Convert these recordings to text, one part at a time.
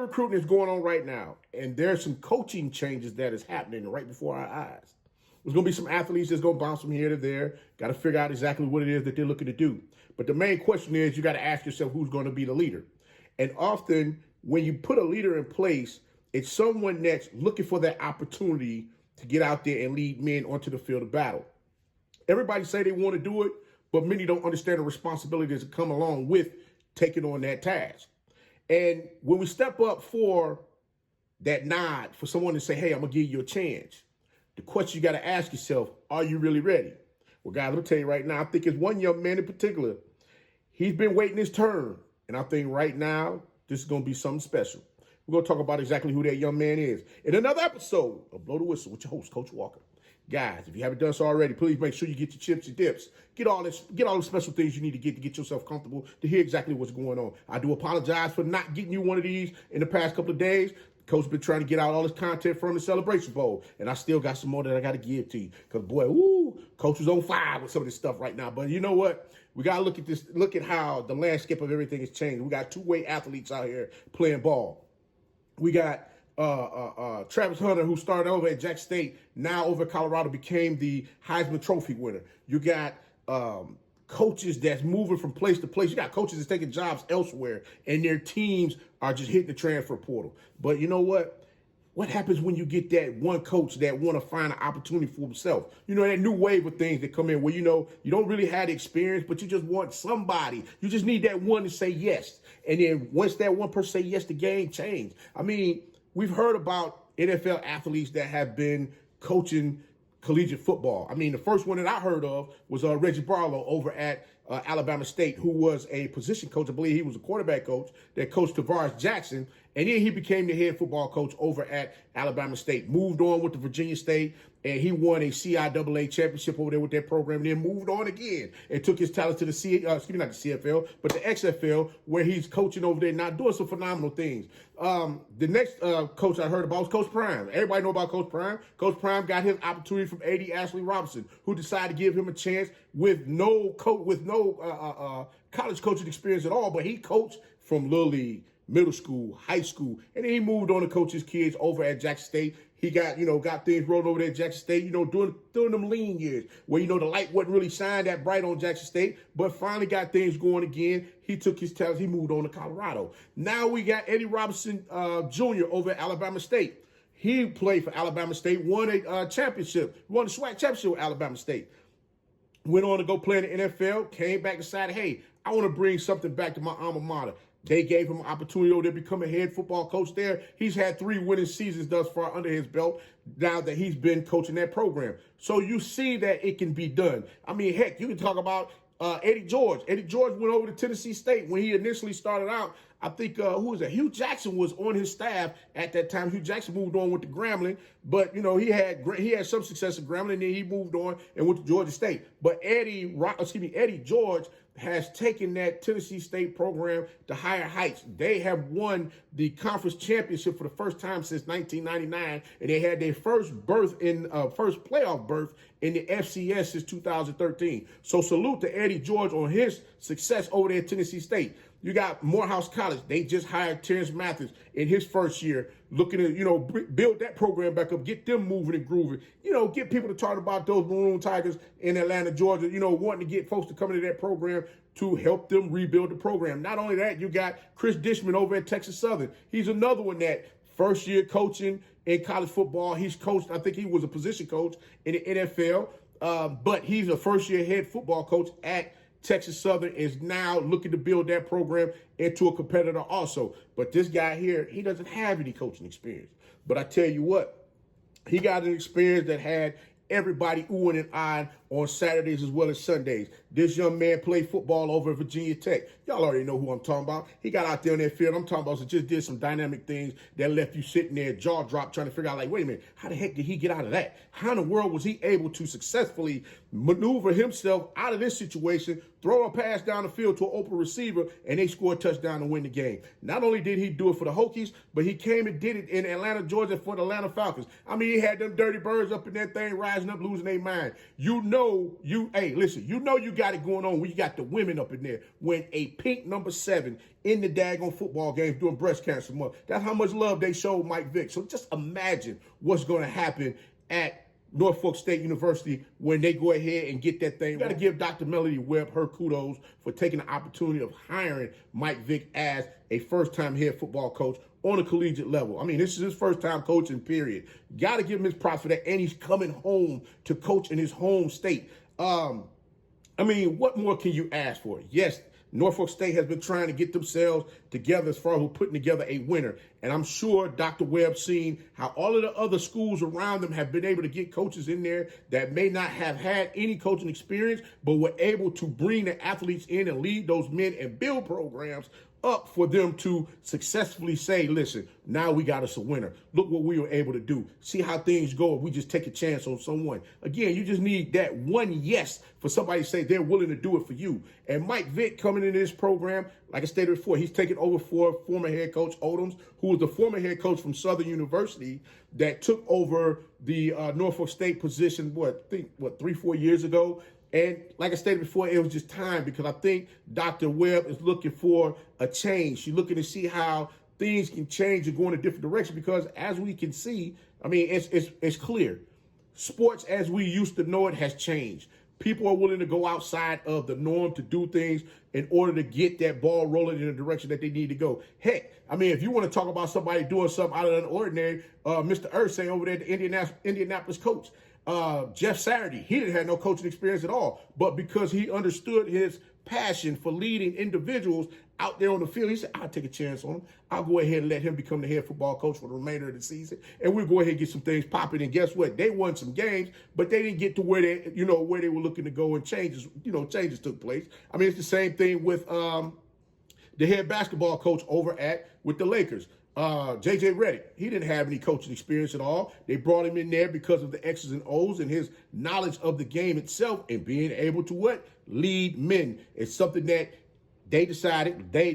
of recruiting is going on right now, and there's some coaching changes that is happening right before our eyes. There's going to be some athletes that's going to bounce from here to there. Got to figure out exactly what it is that they're looking to do. But the main question is you got to ask yourself who's going to be the leader. And often when you put a leader in place, it's someone that's looking for that opportunity to get out there and lead men onto the field of battle. Everybody say they want to do it, but many don't understand the responsibilities that come along with taking on that task. And when we step up for that nod, for someone to say, hey, I'm going to give you a chance, the question you got to ask yourself, are you really ready? Well, guys, let me tell you right now, I think it's one young man in particular. He's been waiting his turn. And I think right now, this is going to be something special. We're going to talk about exactly who that young man is in another episode of Blow the Whistle with your host, Coach Walker. Guys, if you haven't done so already, please make sure you get your chips, your dips. Get all the special things you need to get yourself comfortable to hear exactly what's going on. I do apologize for not getting you one of these in the past couple of days. Coach been trying to get out all this content from the Celebration Bowl, and I still got some more that I got to give to you. Because, boy, Coach is on fire with some of this stuff right now. But you know what? We got to look at this. Look at how the landscape of everything has changed. We got two-way athletes out here playing ball. We got Travis Hunter, who started over at Jackson State, now over at Colorado, became the Heisman Trophy winner. You got coaches that's moving from place to place. You got coaches that's taking jobs elsewhere, and their teams are just hitting the transfer portal. But you know what? What happens when you get that one coach that want to find an opportunity for himself? You know, that new wave of things that come in where, you know, you don't really have the experience, but you just want somebody. You just need that one to say yes. And then once that one person say yes, the game change. I mean, we've heard about NFL athletes that have been coaching collegiate football. I mean, the first one that I heard of was Reggie Barlo over at Alabama State, who was a position coach. I believe he was a quarterback coach that coached Tavares Jackson. And then he became the head football coach over at Alabama State, moved on with the Virginia State, and he won a CIAA championship over there with that program, and then moved on again and took his talent to the not the CFL, but the XFL, where he's coaching over there, not doing some phenomenal things. The next coach I heard about was Coach Prime. Everybody know about Coach Prime. Coach Prime got his opportunity from A.D. Ashley Robinson, who decided to give him a chance with no college coaching experience at all, but he coached from Little League, middle school, high school, and then he moved on to coach his kids over at Jackson State. He got things rolling over there at Jackson State, during them lean years where, the light wasn't really shining that bright on Jackson State, but finally got things going again. He took his talents, he moved on to Colorado. Now we got Eddie Robinson Jr. over at Alabama State. He played for Alabama State, won a championship, won the SWAC championship with Alabama State. Went on to go play in the NFL, came back, decided, hey, I want to bring something back to my alma mater. They gave him an opportunity over there to become a head football coach there. He's had 3 winning seasons thus far under his belt now that he's been coaching that program. So you see that it can be done. I mean, heck, you can talk about Eddie George. Eddie George went over to Tennessee State when he initially started out. I think, who was that? Hugh Jackson was on his staff at that time. Hugh Jackson moved on with the Grambling, but, he had some success at Grambling, and then he moved on and went to Georgia State. But Eddie George has taken that Tennessee State program to higher heights. They have won the conference championship for the first time since 1999, and they had their first playoff berth in the FCS since 2013. So salute to Eddie George on his success over there at Tennessee State. You got Morehouse College. They just hired Terrence Mathis in his first year, looking to, build that program back up, get them moving and grooving, get people to talk about those Maroon Tigers in Atlanta, Georgia, wanting to get folks to come into that program to help them rebuild the program. Not only that, you got Chris Dishman over at Texas Southern. He's another one that first year coaching in college football. He's coached, I think he was a position coach in the NFL, but he's a first year head football coach at Texas Southern, is now looking to build that program into a competitor also. But this guy here, he doesn't have any coaching experience. But I tell you what, he got an experience that had everybody oohing and eyeing on Saturdays as well as Sundays. This young man played football over at Virginia Tech. Y'all already know who I'm talking about. He got out there on that field. I'm talking about just did some dynamic things that left you sitting there, jaw dropped, trying to figure out, like, wait a minute, how the heck did he get out of that? How in the world was he able to successfully maneuver himself out of this situation, throw a pass down the field to an open receiver, and they score a touchdown to win the game? Not only did he do it for the Hokies, but he came and did it in Atlanta, Georgia for the Atlanta Falcons. I mean, he had them dirty birds up in that thing, rising up, losing their mind. hey, listen, you know you got it going on when you got the women up in there. When a pink number 7 in the daggone football games doing breast cancer month. That's how much love they showed Mike Vick. So just imagine what's going to happen at Norfolk State University when they go ahead and get that thing. You got to give Dr. Melody Webb her kudos for taking the opportunity of hiring Mike Vick as a first-time head football coach on a collegiate level. I mean, this is his first time coaching, period. Got to give him his props for that, and he's coming home to coach in his home state. I mean, what more can you ask for? Yes, Norfolk State has been trying to get themselves together as far as putting together a winner. And I'm sure Dr. Webb's seen how all of the other schools around them have been able to get coaches in there that may not have had any coaching experience, but were able to bring the athletes in and lead those men and build programs up for them to successfully say, listen, now we got us a winner. Look what we were able to do. See how things go if we just take a chance on someone. Again, you just need that one yes for somebody to say they're willing to do it for you. And Mike Vick coming into this program, like I stated before, he's taken over for former head coach Odoms, who was the former head coach from Southern University that took over the Norfolk State position, 3-4 years ago. And like I stated before, it was just time because I think Dr. Webb is looking for a change. She's looking to see how things can change and go in a different direction because as we can see, I mean, it's clear. Sports as we used to know it has changed. People are willing to go outside of the norm to do things in order to get that ball rolling in the direction that they need to go. Heck, I mean, if you want to talk about somebody doing something out of the ordinary, Mr. Irsay over there, the Indianapolis coach, Jeff Saturday, he didn't have no coaching experience at all, but because he understood his passion for leading individuals out there on the field, he said, I'll take a chance on him. I'll go ahead and let him become the head football coach for the remainder of the season, and we'll go ahead and get some things popping. And guess what? They won some games, but they didn't get to where they were looking to go, and changes took place. I mean, it's the same thing with the head basketball coach over with the Lakers. J.J. Redick, he didn't have any coaching experience at all. They brought him in there because of the X's and O's and his knowledge of the game itself and being able to lead men. It's something that the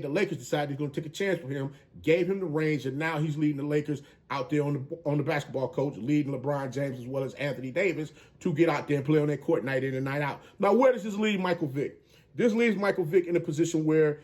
Lakers decided they're going to take a chance for him, gave him the range, and now he's leading the Lakers out there on the basketball coach, leading LeBron James as well as Anthony Davis to get out there and play on that court night in and night out. Now, where does this leave Michael Vick? This leaves Michael Vick in a position where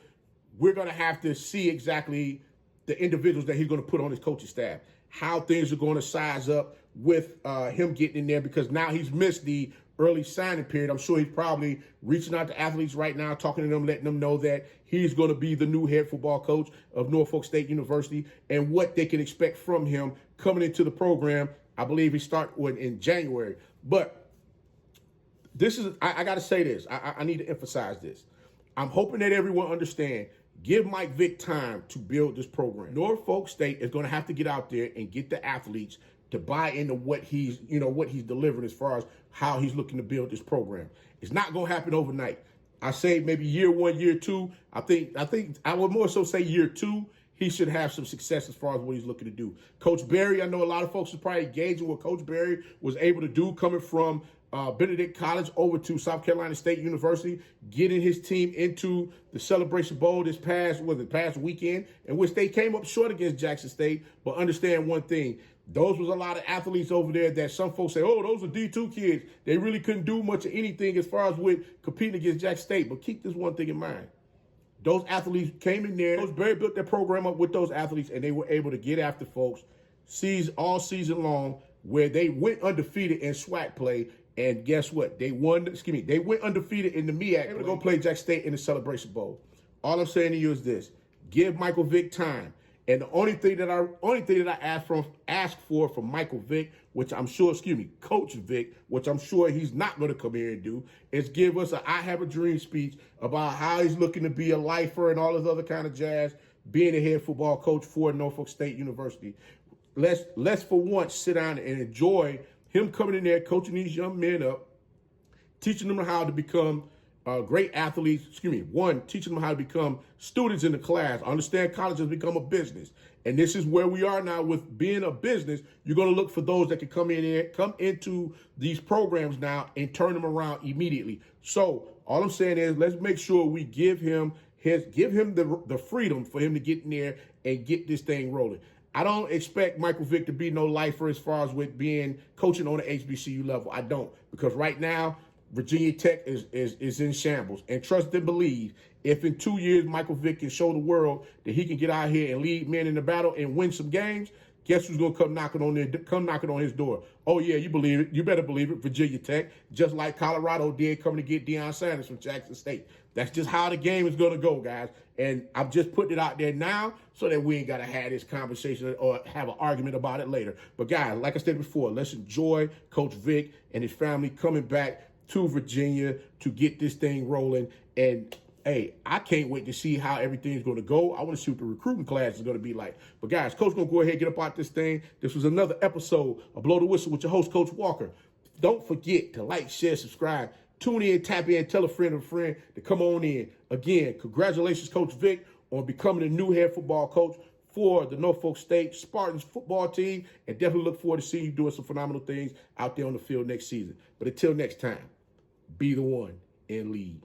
we're going to have to see exactly the individuals that he's going to put on his coaching staff, how things are going to size up with him getting in there because now he's missed the early signing period. I'm sure he's probably reaching out to athletes right now, talking to them, letting them know that he's going to be the new head football coach of Norfolk State University and what they can expect from him coming into the program. I believe he starts in January. But this is, I got to say this. I need to emphasize this. I'm hoping that everyone understands. Give Mike Vick time to build this program. Norfolk State is going to have to get out there and get the athletes to buy into what he's delivering as far as how he's looking to build this program. It's not going to happen overnight. I say maybe year 1, year 2. I think I would more so say year 2. He should have some success as far as what he's looking to do. Coach Berry, I know a lot of folks are probably gauging what Coach Berry was able to do coming from Benedict College over to South Carolina State University, getting his team into the Celebration Bowl this past weekend, in which they came up short against Jackson State. But understand one thing, those was a lot of athletes over there that some folks say, oh, those are D2 kids. They really couldn't do much of anything as far as with competing against Jackson State. But keep this one thing in mind. Those athletes came in there. Coach Berry built their program up with those athletes, and they were able to get after folks all season long, where they went undefeated in SWAC play. And guess what? They went undefeated in the MEAC. They were going to play Jackson State in the Celebration Bowl. All I'm saying to you is this: give Michael Vick time. And the only thing that I ask for from Michael Vick, which I'm sure, Coach Vick, which I'm sure he's not going to come here and do, is give us I have a dream speech about how he's looking to be a lifer and all this other kind of jazz, being a head football coach for Norfolk State University. Let's for once sit down and enjoy him coming in there, coaching these young men up, teaching them how to become great athletes. Teaching them how to become students in the class. Understand college has become a business. And this is where we are now with being a business. You're going to look for those that can come into these programs now and turn them around immediately. So all I'm saying is let's make sure we give him the freedom for him to get in there and get this thing rolling. I don't expect Michael Vick to be no lifer as far as with being coaching on the HBCU level. I don't, because right now Virginia Tech is in shambles. And trust and believe, if in 2 years Michael Vick can show the world that he can get out here and lead men in the battle and win some games, guess who's gonna come knocking on his door? Oh yeah, you believe it. You better believe it. Virginia Tech, just like Colorado did coming to get Deion Sanders from Jackson State. That's just how the game is gonna go, guys. And I'm just putting it out there now so that we ain't gotta have this conversation or have an argument about it later. But guys, like I said before, let's enjoy Coach Vick and his family coming back to Virginia to get this thing rolling. And hey, I can't wait to see how everything's going to go. I want to see what the recruiting class is going to be like. But guys, Coach going to go ahead and get up out this thing. This was another episode of Blow the Whistle with your host, Coach Walker. Don't forget to like, share, subscribe. Tune in, tap in, tell a friend to come on in. Again, congratulations, Coach Vick, on becoming the new head football coach for the Norfolk State Spartans football team. And definitely look forward to seeing you doing some phenomenal things out there on the field next season. But until next time, be the one and lead.